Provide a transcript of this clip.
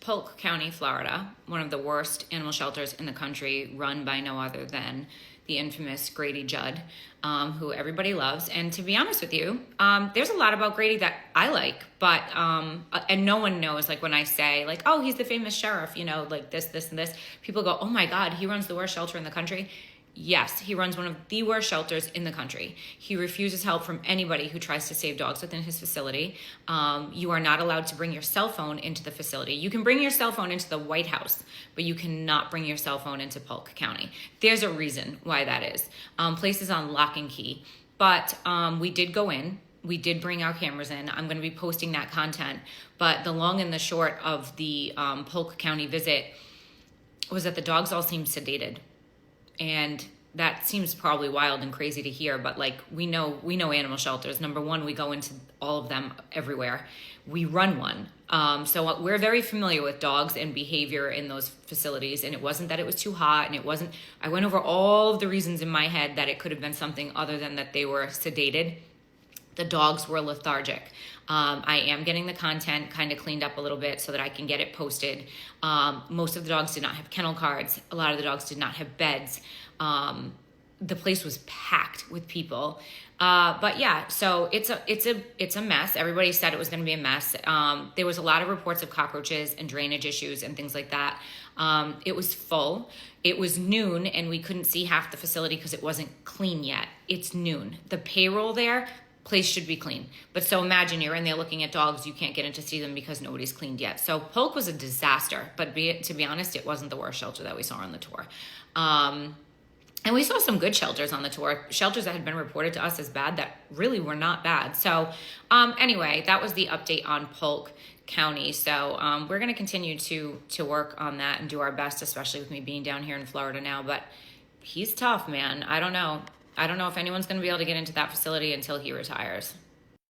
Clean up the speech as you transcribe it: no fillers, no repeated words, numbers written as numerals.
Polk County, Florida, one of the worst animal shelters in the country, run by no other than the infamous Grady Judd, who everybody loves. And to be honest with you, there's a lot about Grady that I like, but, and no one knows, like when I say like, oh, he's the famous sheriff, you know, like this, and this, people go, oh my God, he runs the worst shelter in the country. Yes, he runs one of the worst shelters in the country. He refuses help from anybody who tries to save dogs within his facility. You are not allowed to bring your cell phone into the facility. You can bring your cell phone into the White House, but you cannot bring your cell phone into Polk County. There's a reason why that is. Places on lock and key. But we did go in. We did bring our cameras in. I'm going to be posting that content. But the long and the short of the Polk County visit was that the dogs all seemed sedated. And that seems probably wild and crazy to hear, but like we know animal shelters. Number one, we go into all of them everywhere. We run one. So we're very familiar with dogs and behavior in those facilities. And it wasn't that it was too hot, and I went over all of the reasons in my head that it could have been something other than that they were sedated. The dogs were lethargic. I am getting the content kind of cleaned up a little bit so that I can get it posted. Most of the dogs did not have kennel cards. A lot of the dogs did not have beds. The place was packed with people. But yeah, so it's a mess. Everybody said it was going to be a mess. There was a lot of reports of cockroaches and drainage issues and things like that. It was full. It was noon and we couldn't see half the facility because it wasn't clean yet. It's noon. The payroll there, place should be clean. But so imagine you're in there looking at dogs, you can't get in to see them because nobody's cleaned yet. So Polk was a disaster, but to be honest, it wasn't the worst shelter that we saw on the tour. And we saw some good shelters on the tour, shelters that had been reported to us as bad that really were not bad. So anyway, that was the update on Polk County. So we're going to continue to work on that and do our best, especially with me being down here in Florida now. But he's tough, man. I don't know if anyone's going to be able to get into that facility until he retires.